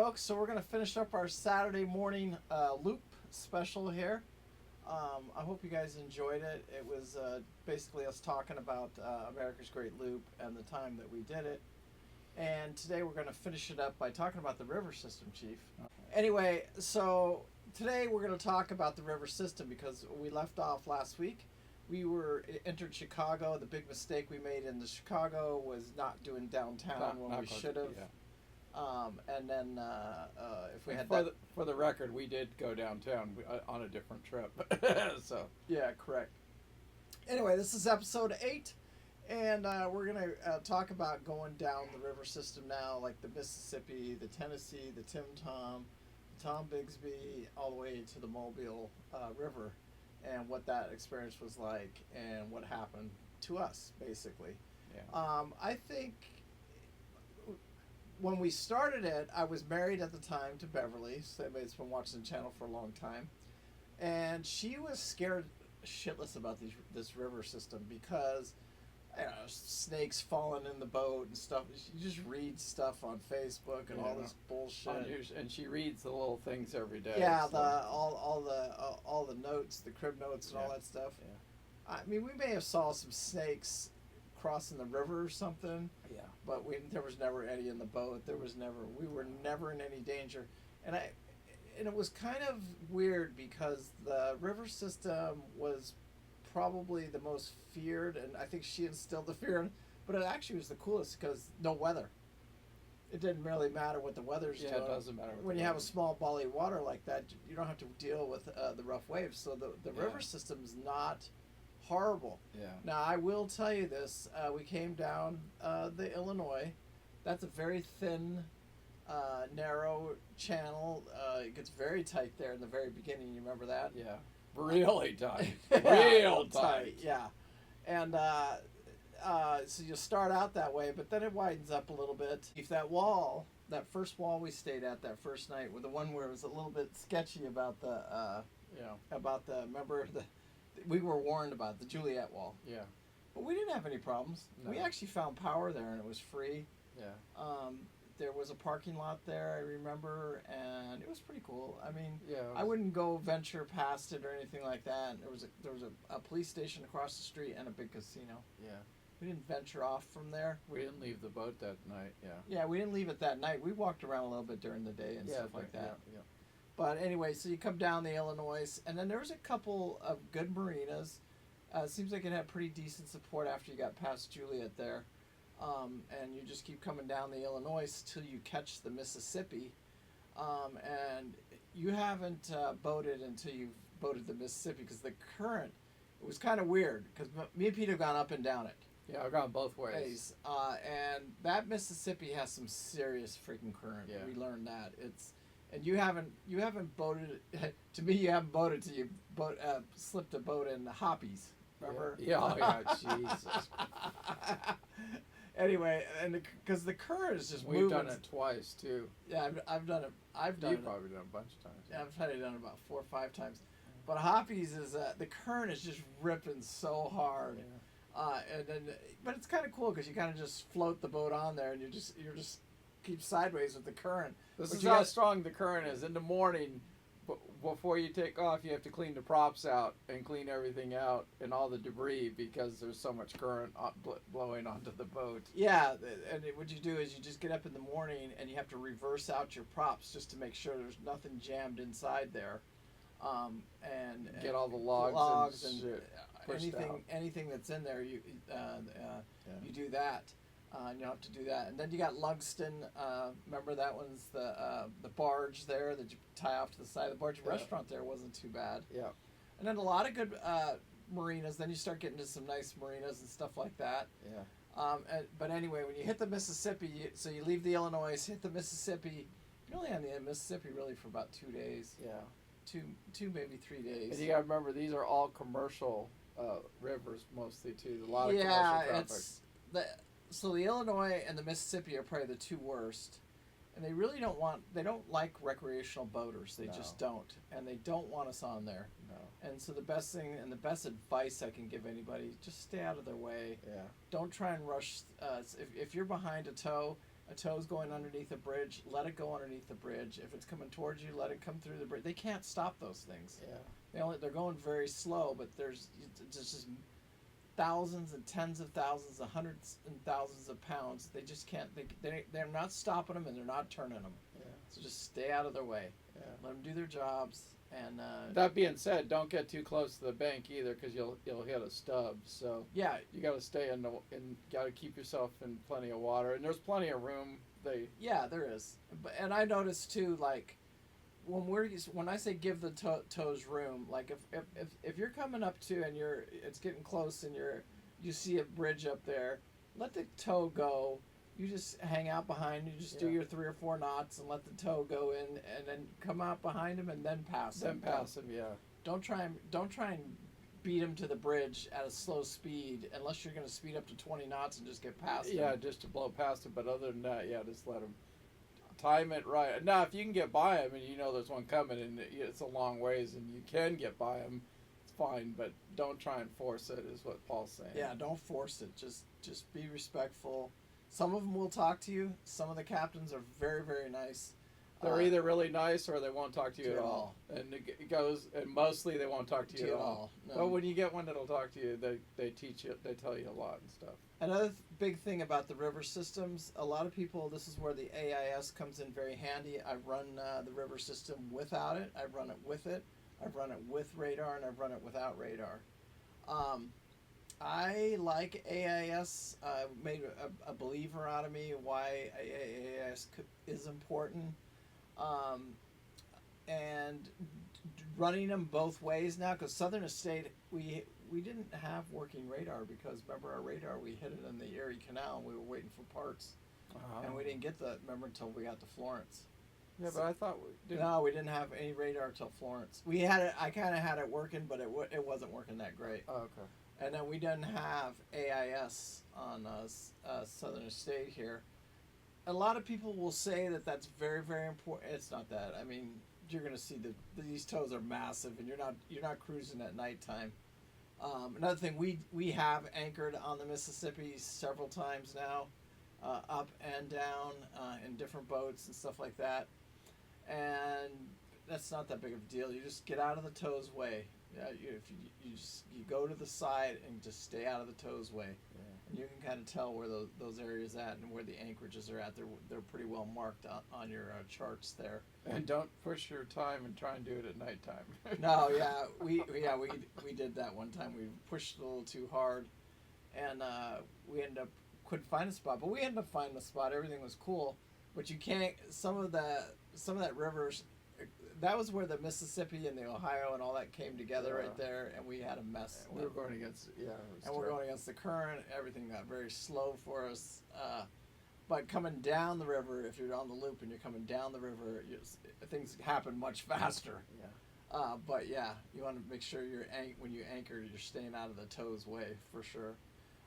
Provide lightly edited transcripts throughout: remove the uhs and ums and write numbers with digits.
folks. So we're going to finish up our Saturday morning loop special here. I hope you guys enjoyed it. It was basically us talking about America's Great Loop and the time that we did it. And today we're going to finish it up by talking about the river system, Chief. Anyway, so today we're going to talk about the river system because we left off last week. We entered Chicago. The big mistake we made in the Chicago was not doing downtown when we should have. Yeah. And then if we had for the record, we did go downtown on a different trip. So yeah, correct. Anyway, this is episode 8, and we're gonna talk about going down the river system now, like the Mississippi, the Tennessee, the Tombigbee, all the way to the Mobile River, and what that experience was like, and what happened to us, basically. Yeah. I think when we started it, I was married at the time to Beverly, so everybody's been watching the channel for a long time, and she was scared shitless about this river system because, snakes falling in the boat and stuff. You just read stuff on Facebook and all this bullshit. And she reads the little things every day. Yeah, so. all the notes, the crib notes, and all that stuff. Yeah. I mean, we may have saw some snakes crossing the river or something. Yeah. But there was never any in the boat. We were never in any danger. And it was kind of weird because the river system was probably the most feared, and I think she instilled the fear in, but it actually was the coolest because no weather. It didn't really matter what the weather's doing. Yeah, it doesn't matter. When you have a small body of water like that, you don't have to deal with the rough waves. So the river system's not horrible. Yeah. Now I will tell you this: we came down the Illinois. That's a very thin, narrow channel. It gets very tight there in the very beginning. You remember that? Yeah. Really tight. Real tight. Yeah. And so you start out that way, but then it widens up a little bit. If that first wall we stayed at that first night, with the one where it was a little bit sketchy about we were warned about the Juliet Wall. Yeah. But we didn't have any problems. No. We actually found power there, and it was free. Yeah. There was a parking lot there, I remember, and it was pretty cool. I mean, I was... wouldn't go venture past it or anything like that. And there was a police station across the street and a big casino. Yeah. We didn't venture off from there. We didn't leave the boat that night. Yeah. Yeah, we didn't leave it that night. We walked around a little bit during the day and stuff like that. Yeah. But anyway, so you come down the Illinois, and then there was a couple of good marinas. It seems like it had pretty decent support after you got past Juliet there. And you just keep coming down the Illinois till you catch the Mississippi. And you haven't boated until you've boated the Mississippi because the current, it was kind of weird because me and Pete have gone up and down it. Yeah, I've gone both ways. And that Mississippi has some serious freaking current. Yeah. We learned that. And you haven't boated, to me you haven't boated till you slipped a boat in the Hoppies. Remember? Yeah, Jesus. Anyway, and because the current is just We've moving. done it twice too. Yeah, I've done it. You've probably done it a bunch of times. Yeah, I've probably done it about 4 or 5 times. But Hoppies is the current is just ripping so hard. Yeah. But it's kind of cool because you kind of just float the boat on there and you're just keep sideways with the current. This is how strong the current is. In the morning, before you take off, you have to clean the props out and clean everything out and all the debris because there's so much current blowing onto the boat. Yeah, and what you do is you just get up in the morning and you have to reverse out your props just to make sure there's nothing jammed inside there, and get all the logs and shit anything that's in there. You do that. And you have to do that, and then you got Lugston. Remember that one's the barge there that you tie off to the side of the barge. The restaurant there wasn't too bad. Yeah. And then a lot of good marinas. Then you start getting to some nice marinas and stuff like that. Yeah. But anyway, when you hit the Mississippi, so you leave the Illinois, hit the Mississippi. You're only on the Mississippi really for about 2 days. Yeah. Two maybe 3 days. And you gotta remember these are all commercial rivers mostly too. A lot of commercial traffic. So the Illinois and the Mississippi are probably the 2 worst, and they really don't like recreational boaters. They just don't, and they don't want us on there. No. And so the best thing and the best advice I can give anybody, just stay out of their way. Yeah. Don't try and rush. If you're behind a tow, a tow's going underneath a bridge, let it go underneath the bridge. If it's coming towards you, let it come through the bridge. They can't stop those things. Yeah. They're going very slow, but there's just thousands and tens of thousands, hundreds and thousands of pounds. They just can't. They're not stopping them, and they're not turning them. Yeah. So just stay out of their way. Yeah. Let them do their jobs. And that being said, don't get too close to the bank either, because you'll hit a stub. So yeah, you got to stay in got to keep yourself in plenty of water, and there's plenty of room. Yeah, there is. And I noticed too, like when I say give the toes room, like if you're coming up to and it's getting close and you see a bridge up there, let the tow go. You just hang out behind. You just do your 3 or 4 knots and let the tow go in, and then come out behind him and then pass him. Yeah. Don't try and beat him to the bridge at a slow speed unless you're going to speed up to 20 knots and just get past him. Yeah, just to blow past him. But other than that, yeah, just let him time it right. Now, if you can get by him and you know there's one coming and it's a long ways and you can get by him, it's fine. But don't try and force it, is what Paul's saying. Yeah, don't force it. Just be respectful. Some of them will talk to you. Some of the captains are very, very nice. They're either really nice or they won't talk to you at all. And it goes, and mostly they won't talk to you at all. No. But when you get one that'll talk to you, they teach you, they tell you a lot and stuff. Another big thing about the river systems, a lot of people, this is where the AIS comes in very handy. I've run the river system without it. I've run it with it. I've run it with radar, and I've run it without radar. I like AIS. Made a believer out of me why AIS is important. And running them both ways now, because Southern Estate, we didn't have working radar, because remember our radar, we hit it in the Erie Canal and we were waiting for parts. And we didn't get that, remember, until we got to Florence. Yeah, but I thought we didn't. No, we didn't have any radar till Florence. We had it. I kind of had it working, but it wasn't working that great. Oh, okay. And then we didn't have AIS on Southern Estate here. A lot of people will say that that's very, very important. It's not that. I mean, you're going to see these tows are massive, and you're not cruising at nighttime. Another thing, we have anchored on the Mississippi several times now, up and down in different boats and stuff like that. And that's not that big of a deal. You just get out of the tow's way. Yeah, you go to the side and just stay out of the tow's way, and you can kind of tell where those areas at and where the anchorages are at. They're pretty well marked on your charts there. And don't push your time and try and do it at nighttime. No, we did that one time. We pushed a little too hard, and we ended up couldn't find a spot. But we ended up finding a spot. Everything was cool, but you can't. Some of that rivers. That was where the Mississippi and the Ohio and all that came together right there, and we had a mess. We were going against, we're going against the current. Everything got very slow for us. But coming down the river, if you're on the loop and you're coming down the river, things happen much faster. Yeah. But yeah, you want to make sure when you anchor, you're staying out of the tow's way for sure.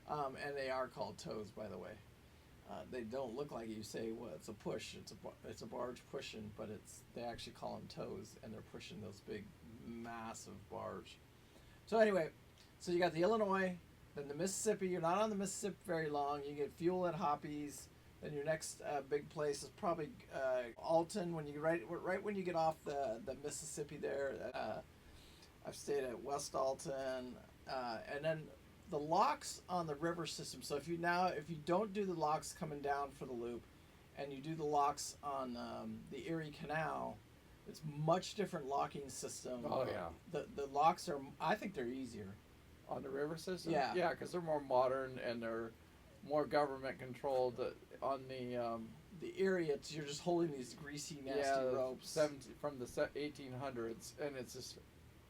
And they are called tows, by the way. They don't look like you say, well, it's a push. It's a barge pushing, but they actually call them tows, and they're pushing those big, massive barge. So anyway, so you got the Illinois, then the Mississippi. You're not on the Mississippi very long. You get fuel at Hoppy's. Then your next big place is probably Alton. When you right when you get off the Mississippi there. I've stayed at West Alton, and then the locks on the river system. So if you don't do the locks coming down for the loop, and you do the locks on the Erie Canal, it's much different locking system. Oh yeah. The locks are, I think they're easier on the river system. Yeah. Yeah, because they're more modern and they're more government controlled. On the Erie, you're just holding these greasy, nasty ropes. From the 1800s, and it's just.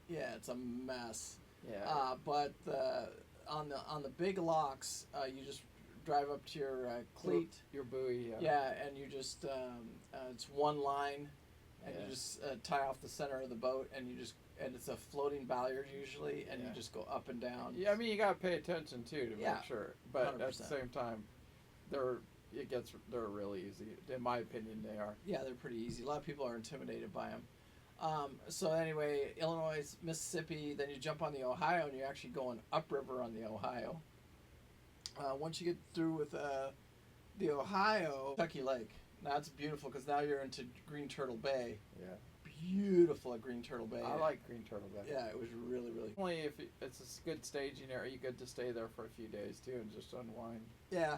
Yeah, it's a mess. Yeah. But on the big locks, you just drive up to your cleat, your buoy. Yeah, and you just it's one line, and you just tie off the center of the boat, and it's a floating balyard usually, and you just go up and down. Yeah, I mean you gotta pay attention too to make sure, but 100%. At the same time, they're really easy. In my opinion, they are. Yeah, they're pretty easy. A lot of people are intimidated by them. So anyway, Illinois, Mississippi, then you jump on the Ohio, and you're actually going upriver on the Ohio. Once you get through with the Ohio Kentucky Lake. Now it's beautiful because now you're into Green Turtle Bay. Yeah. Beautiful at Green Turtle Bay. I like Green Turtle Bay. Yeah, it was really, really. Only if it's a good staging area, you good to stay there for a few days too and just unwind. Yeah,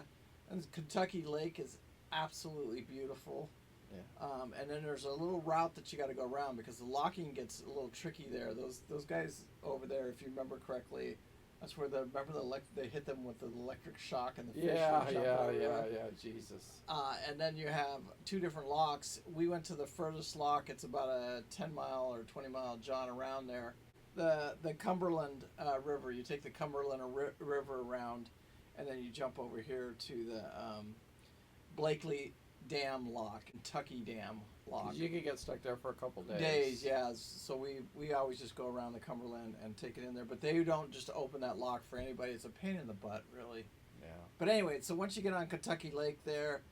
and Kentucky Lake is absolutely beautiful. Yeah. And then there's a little route that you got to go around because the locking gets a little tricky there. Those guys over there, if you remember correctly, that's where they hit them with the electric shock and the fish. Yeah. Jesus. And then you have two different locks. We went to the furthest lock. It's about a 10-mile or 20-mile jaunt around there. The Cumberland River. You take the Cumberland River around, and then you jump over here to the Blakely Dam Lock, Kentucky Dam Lock. 'Cause you could get stuck there for a couple days. Yeah. So we always just go around the Cumberland and take it in there. But they don't just open that lock for anybody. It's a pain in the butt, really. Yeah. But anyway, so once you get on Kentucky Lake there,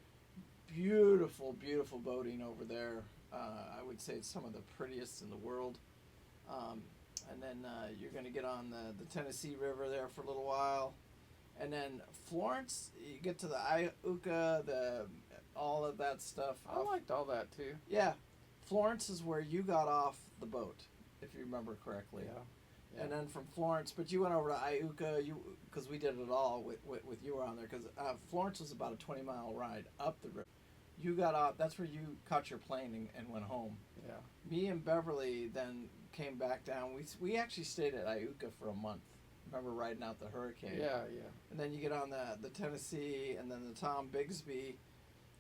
beautiful, beautiful boating over there. I would say it's some of the prettiest in the world. And then you're going to get on the Tennessee River there for a little while. And then Florence, you get to the Iuka, all of that stuff. I liked all that too. Yeah. Florence is where you got off the boat, if you remember correctly. Yeah. And then from Florence, but you went over to Iuka, because we did it all with you around there, because Florence was about a 20-mile ride up the river. You got off, that's where you caught your plane and went home. Yeah. Me and Beverly then came back down. We actually stayed at Iuka for a month. Remember riding out the hurricane? Yeah. And then you get on the Tennessee and then the Tombigbee.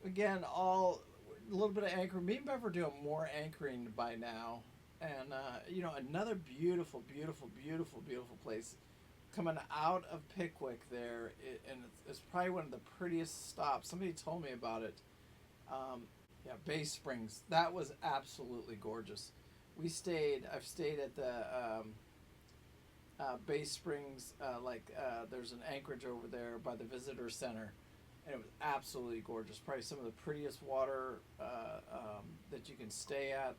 Again, all a little bit of anchoring. Me and Bev are doing more anchoring by now. And, another beautiful, beautiful, beautiful, beautiful place. Coming out of Pickwick there, and it's probably one of the prettiest stops. Somebody told me about it. Bay Springs. That was absolutely gorgeous. I've stayed at the Bay Springs, there's an anchorage over there by the visitor center, and it was absolutely gorgeous. Probably some of the prettiest water that you can stay at,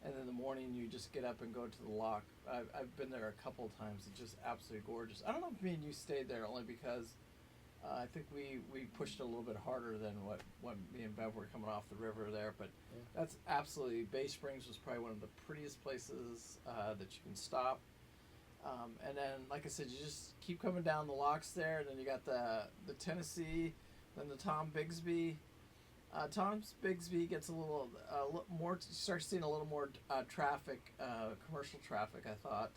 and in the morning you just get up and go to the lock. I've been there a couple of times. It's just absolutely gorgeous. I don't know if me and you stayed there only because I think we pushed it a little bit harder than what me and Bev were coming off the river there, but that's absolutely, Bay Springs was probably one of the prettiest places that you can stop. And then, like I said, you just keep coming down the locks there. And then you got the Tennessee, then the Tombigbee. Tombigbee gets a little more. You start seeing a little more traffic, commercial traffic, I thought.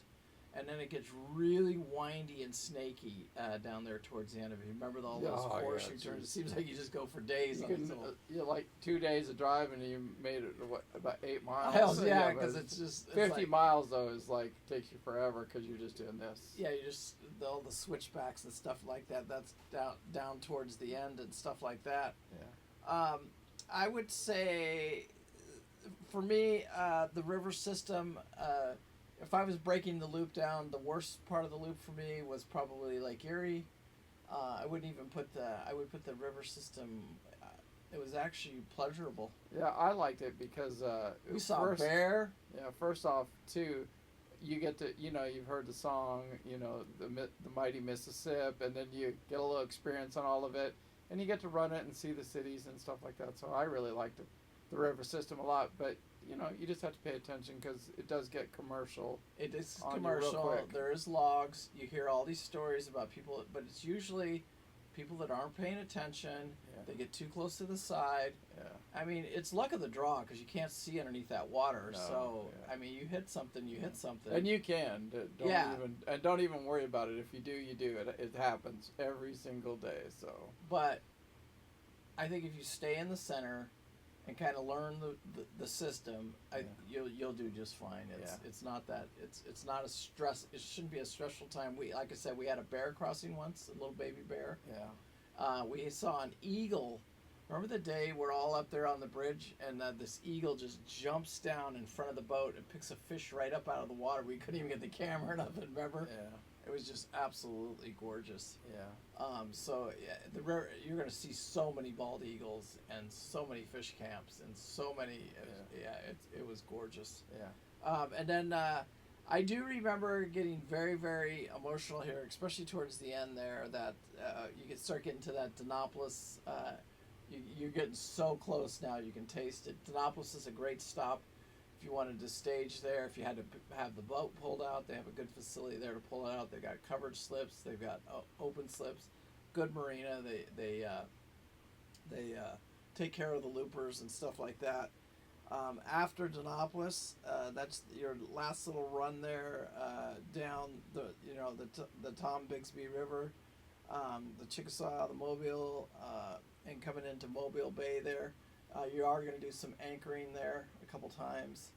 And then it gets really windy and snaky down there towards the end of it. You remember all those horseshoe turns? It seems like you just go for days. You like 2 days of driving and you made it about 8 miles. Yeah, because it's just 50 miles though is like takes you forever because you're just doing this. Yeah, you just all the switchbacks and stuff like that. That's down towards the end and stuff like that. Yeah. I would say, for me, the river system. If I was breaking the loop down, the worst part of the loop for me was probably Lake Erie. I wouldn't even put I would put the river system. It was actually pleasurable. Yeah, I liked it because we saw a bear. Yeah, first off, too, you get to you've heard the song, the mighty Mississippi, and then you get a little experience on all of it, and you get to run it and see the cities and stuff like that. So I really liked the river system a lot, but. You just have to pay attention because it does get commercial. It is commercial. There is logs. You hear all these stories about people, but it's usually people that aren't paying attention. Yeah. They get too close to the side. Yeah. I mean, it's luck of the draw because you can't see underneath that water. No, so, yeah. I mean, you hit something, you hit something. And you can. Don't even worry about it. If you do, you do. It happens every single day. So. But I think if you stay in the center and kind of learn the system, you'll do just fine. It's not that it's not a stress. It shouldn't be a stressful time. Like I said, we had a bear crossing once, a little baby bear. Yeah. We saw an eagle. Remember the day we're all up there on the bridge and this eagle just jumps down in front of the boat and picks a fish right up out of the water. We couldn't even get the camera or nothing. Remember? Yeah. It was just absolutely gorgeous. Yeah. The river, you're going to see so many bald eagles and so many fish camps and so many. It was gorgeous. Yeah. And then I do remember getting very, very emotional here, especially towards the end there. That you could start getting to that Dinopolis you're getting so close now. You can taste it. Dinopolis is a great stop if you wanted to stage there. If you had to have the boat pulled out, they have a good facility there to pull it out. They've got covered slips. They've got open slips. Good marina. They take care of the loopers and stuff like that. After Dinopolis, that's your last little run there down the Tombigbee River, the Chickasaw, the Mobile, and coming into Mobile Bay there. You are going to do some anchoring there a couple times.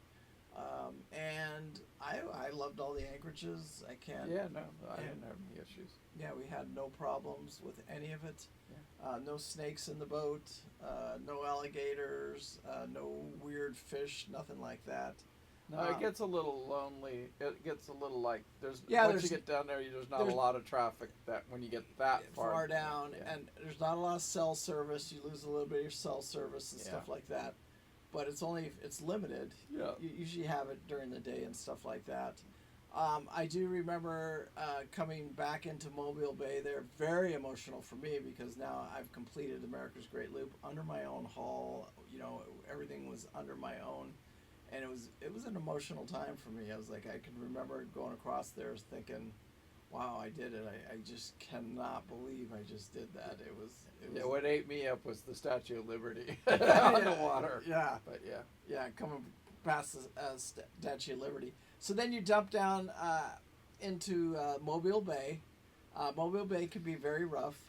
And I loved all the anchorages. I can't. Yeah, no, I didn't have any issues. Yeah, we had no problems with any of it. Yeah. No snakes in the boat, no alligators, no weird fish, nothing like that. No, it gets a little lonely. It gets a little like once there's- you get down there, there's not a lot of traffic that when you get that far down, yeah. and there's not a lot of cell service. You lose a little bit of your cell service and stuff like that, but it's limited. Yeah. You usually have it during the day and stuff like that. I do remember coming back into Mobile Bay there, very emotional for me because now I've completed America's Great Loop under my own hull. Everything was under my own, and it was an emotional time for me. I was like, I can remember going across there thinking, wow, I did it. I just cannot believe I just did that. It was what ate me up was the Statue of Liberty on the water. Yeah. But coming past the Statue of Liberty. So then you dump down into Mobile Bay. Mobile Bay can be very rough.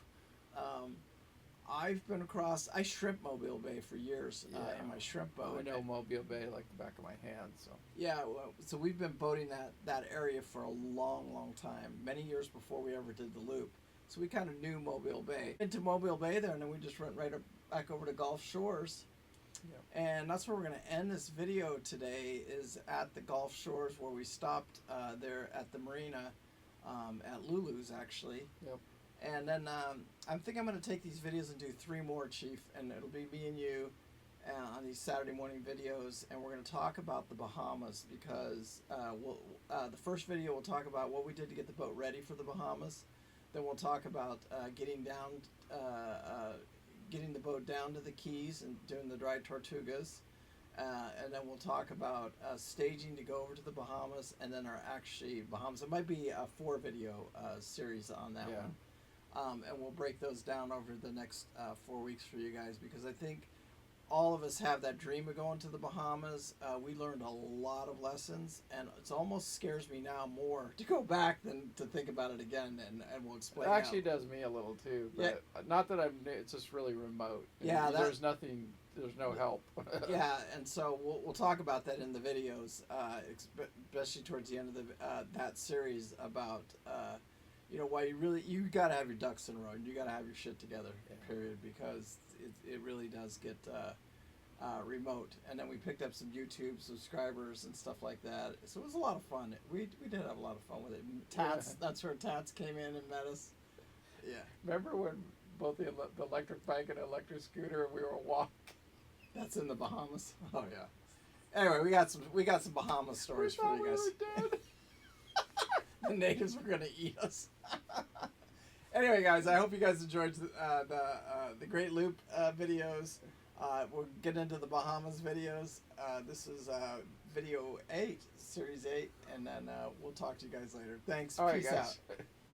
I've been across. I shrimp Mobile Bay for years in my shrimp boat. I know Mobile Bay like the back of my hand. So so we've been boating that area for a long time, many years before we ever did the loop. So we kind of knew Mobile Bay. Into Mobile Bay there, and then we just went right back over to Gulf Shores. Yeah. And that's where we're going to end this video today, is at the Gulf Shores where we stopped there at the marina at Lulu's, actually. Yep. And then I think I'm going to take these videos and do 3 more, Chief, and it'll be me and you on these Saturday morning videos, and we're going to talk about the Bahamas because the first video we'll talk about what we did to get the boat ready for the Bahamas. Then we'll talk about getting the boat down to the Keys and doing the dry Tortugas. And then we'll talk about staging to go over to the Bahamas, and then our Bahamas. It might be a 4-video series on that one. And we'll break those down over the next 4 weeks for you guys, because I think all of us have that dream of going to the Bahamas. We learned a lot of lessons, and it almost scares me now more to go back than to think about it again, and we'll explain. It actually does me a little too, but not that it's just really remote. There's nothing, there's no help. Yeah, and so we'll talk about that in the videos, especially towards the end of that series about why you got to have your ducks in a row, and you got to have your shit together, period, because it really does get remote. And then we picked up some YouTube subscribers and stuff like that, so it was a lot of fun. We did have a lot of fun with it. That's where Tats came in and met us. Yeah. Remember when both the electric bike and electric scooter, we were walking? That's in the Bahamas. Oh yeah. Anyway, we got some Bahamas stories for you guys. We were dead. The natives were gonna eat us. Anyway, guys, I hope you guys enjoyed the Great Loop videos. We'll get into the Bahamas videos. This is video 8, series 8, and then we'll talk to you guys later. Thanks. All right, Peace guys. out.